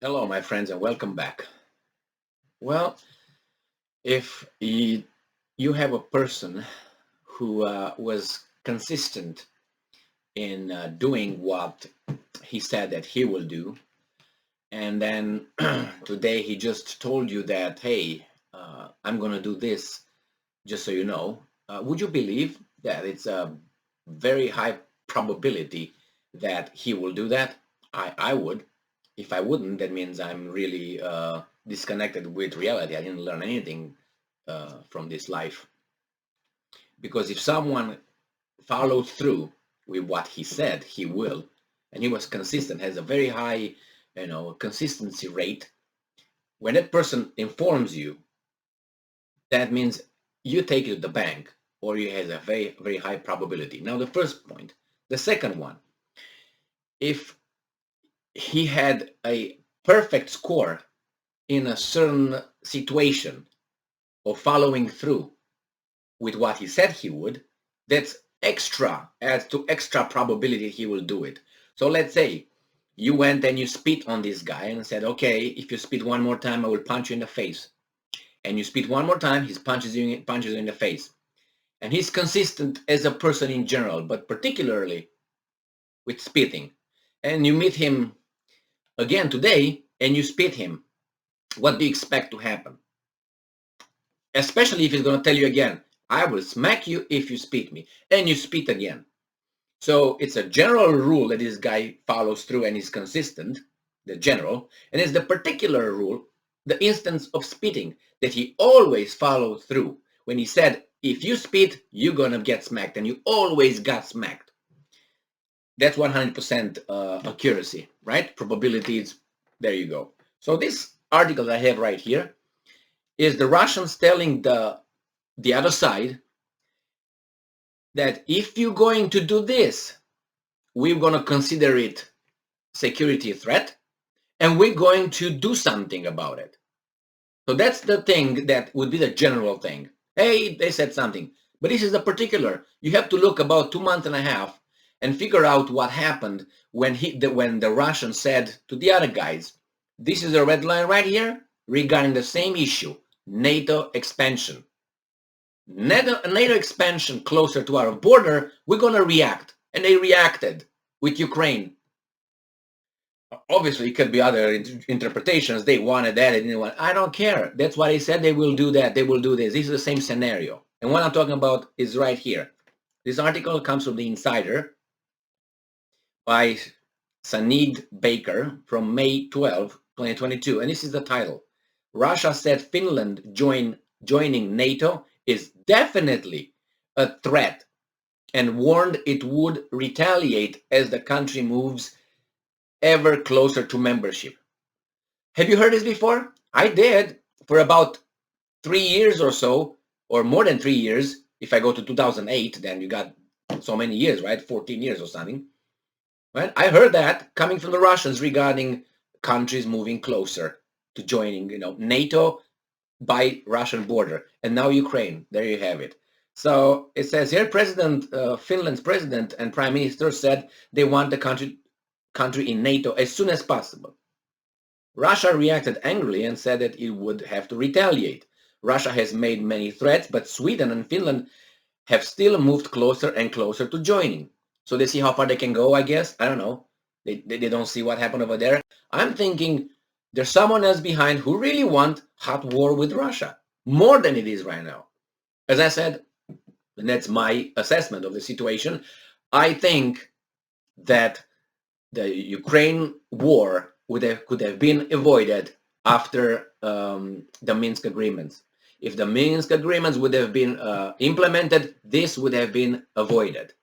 Hello, my friends, and welcome back. Well, if you have a person who was consistent in doing what he said that he will do, and then today he just told you that, hey, I'm going to do this, just so you know, would you believe that it's a very high probability that he will do that? I would. If I wouldn't, that means I'm really disconnected with reality. I didn't learn anything from this life. Because if someone follows through with what he said he will, and he was consistent, has a very high, consistency rate, when that person informs you, that means you take it to the bank, or you has a very, very high probability. Now, the first point. The second one, if he had a perfect score in a certain situation or following through with what he said he would, that's extra, adds to extra probability he will do it. So let's say you went and you spit on this guy and said, okay, if you spit one more time, I will punch you in the face. And you spit one more time, he punches you in the face. And he's consistent as a person in general, but particularly with spitting. And you meet him again today and you spit him. What do you expect to happen? Especially if he's going to tell you again, I will smack you if you spit me, and you spit again. So it's a general rule that this guy follows through and is consistent, the general, and it's the particular rule, the instance of spitting, that he always followed through. When he said, if you spit, you're going to get smacked, and you always got smacked. That's 100% accuracy, right? Probabilities, there you go. So this article I have right here is the Russians telling the other side that if you're going to do this, we're going to consider it security threat, and we're going to do something about it. So that's the thing that would be the general thing. Hey, they said something, but this is the particular. You have to look about 2.5 months and figure out what happened when the Russians said to the other guys, this is a red line right here regarding the same issue, NATO expansion. NATO expansion closer to our border, we're going to react. And they reacted with Ukraine. Obviously, it could be other interpretations. They wanted that, they didn't want. I don't care. That's why they said they will do that. They will do this. This is the same scenario. And what I'm talking about is right here. This article comes from the Insider by Sanid Baker from May 12, 2022. And this is the title. Russia said Finland joining NATO is definitely a threat and warned it would retaliate as the country moves ever closer to membership. Have you heard this before? I did for about 3 years or so, or more than 3 years. If I go to 2008, then you got so many years, right? 14 years or something. Right? I heard that coming from the Russians regarding countries moving closer to joining, NATO by Russian border. And now Ukraine. There you have it. So it says here, Finland's president and prime minister said they want the country in NATO as soon as possible. Russia reacted angrily and said that it would have to retaliate. Russia has made many threats, but Sweden and Finland have still moved closer and closer to joining. So they see how far they can go, I guess. I don't know. They don't see what happened over there. I'm thinking there's someone else behind who really want hot war with Russia, more than it is right now. As I said, and that's my assessment of the situation, I think that the Ukraine war could have been avoided after the Minsk agreements. If the Minsk agreements would have been implemented, this would have been avoided.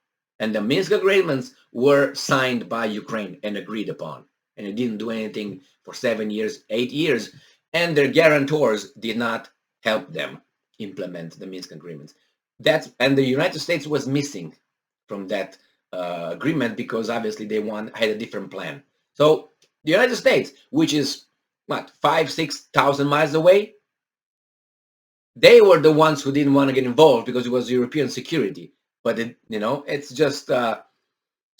And the Minsk agreements were signed by Ukraine and agreed upon. And it didn't do anything for 7 years, 8 years. And their guarantors did not help them implement the Minsk agreements. And the United States was missing from that agreement because obviously they had a different plan. So the United States, which is what, 5,000-6,000 miles away, they were the ones who didn't want to get involved because it was European security. But it's just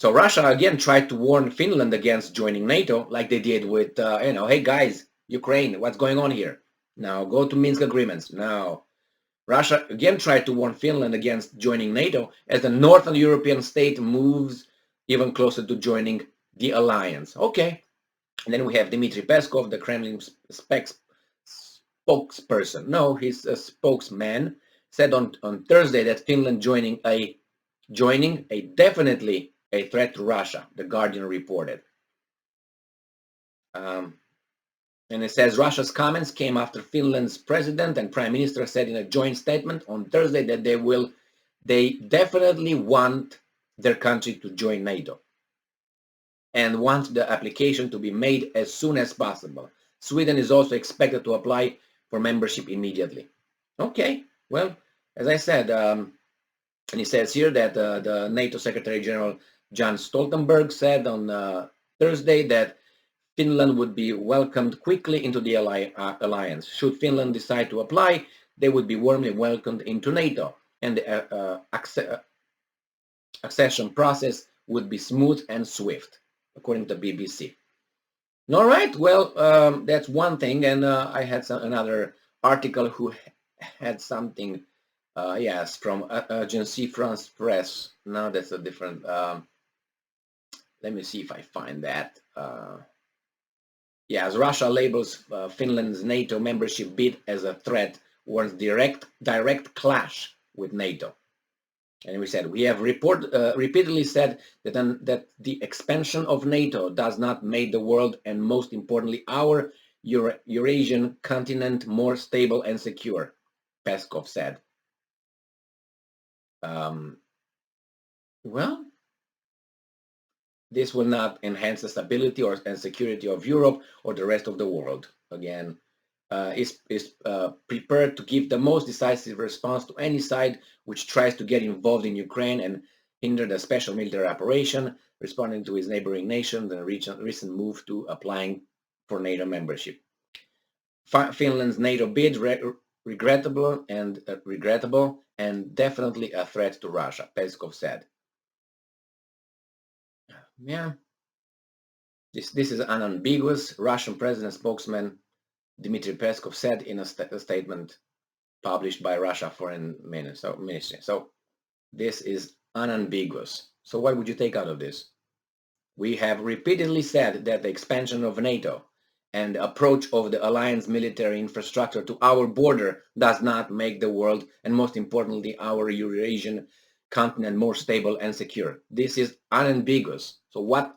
So Russia again tried to warn Finland against joining NATO, like they did with, hey guys, Ukraine, what's going on here? Now go to Minsk agreements. Now Russia again tried to warn Finland against joining NATO as the Northern European state moves even closer to joining the alliance. Okay. And then we have Dmitry Peskov, the Kremlin spokesperson. No, he's a spokesman, said on Thursday that Finland joining definitely a threat to Russia, The Guardian reported. And it says Russia's comments came after Finland's president and prime minister said in a joint statement on Thursday that they definitely want their country to join NATO and want the application to be made as soon as possible. Sweden is also expected to apply for membership immediately. Okay, well, as I said, and he says here that the NATO Secretary General Jens Stoltenberg said on Thursday that Finland would be welcomed quickly into the alliance. Should Finland decide to apply, they would be warmly welcomed into NATO, and the accession process would be smooth and swift, according to BBC. All right, well, that's one thing, and I had another article who had something, yes, from Agence France Presse. Now that's a different, let me see if I find that. Yes, Russia labels Finland's NATO membership bid as a threat, warns direct clash with NATO. And we said, we have repeatedly said that the expansion of NATO does not make the world and most importantly our Eurasian continent more stable and secure, Peskov said. Well, this will not enhance the stability and security of Europe or the rest of the world. Again, is prepared to give the most decisive response to any side which tries to get involved in Ukraine and hinder the special military operation, responding to its neighboring nation, the recent move to applying for NATO membership. Finland's NATO bid regrettable and definitely a threat to Russia, Peskov said. Yeah, this is unambiguous. Russian president spokesman Dmitry Peskov said in a statement published by Russia Foreign Ministry. So this is unambiguous. So what would you take out of this? We have repeatedly said that the expansion of NATO and the approach of the alliance military infrastructure to our border does not make the world, and most importantly our Eurasian continent, more stable and secure. This is unambiguous. So what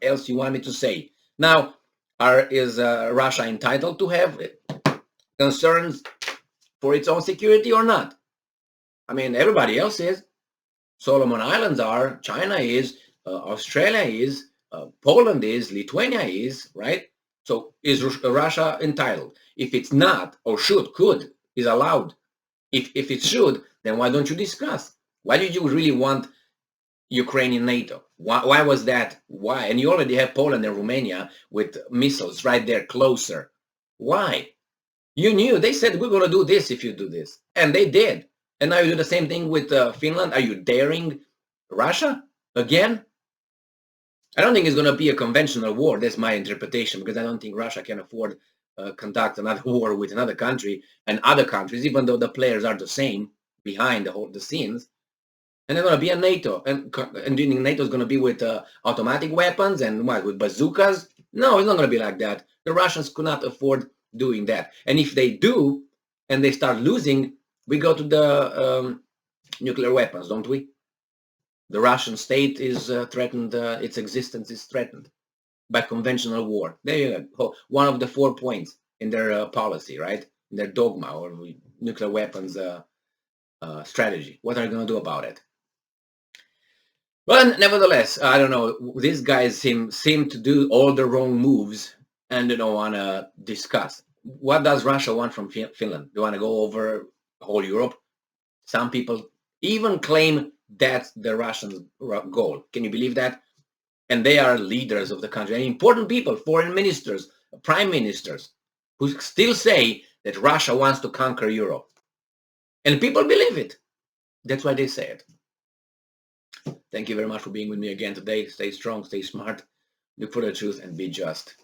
else you want me to say? Now, is Russia entitled to have concerns for its own security or not? I mean, everybody else is. Solomon Islands are, China is, Australia is, Poland is, Lithuania is, right? So is Russia entitled? If it's not, or is allowed, if it should, then why don't you discuss? Why did you really want Ukraine in NATO? Why was that? Why? And you already have Poland and Romania with missiles right there closer. Why? You knew. They said, we're going to do this if you do this. And they did. And now you do the same thing with Finland. Are you daring Russia again? I don't think it's going to be a conventional war. That's my interpretation, because I don't think Russia can afford conduct another war with another country and other countries, even though the players are the same behind the scenes. And they're going to be a NATO, and NATO is going to be with automatic weapons and what, with bazookas? No, it's not going to be like that. The Russians could not afford doing that. And if they do, and they start losing, we go to the nuclear weapons, don't we? The Russian state is threatened, its existence is threatened by conventional war. There you go. One of the 4 points in their policy, right? In their dogma or nuclear weapons strategy. What are you going to do about it? But nevertheless, I don't know. These guys seem to do all the wrong moves, and they don't want to discuss. What does Russia want from Finland? They want to go over whole Europe? Some people even claim that's the Russian goal. Can you believe that? And they are leaders of the country, and important people, foreign ministers, prime ministers, who still say that Russia wants to conquer Europe. And people believe it. That's why they say it. Thank you very much for being with me again today. Stay strong, stay smart, look for the truth, and be just.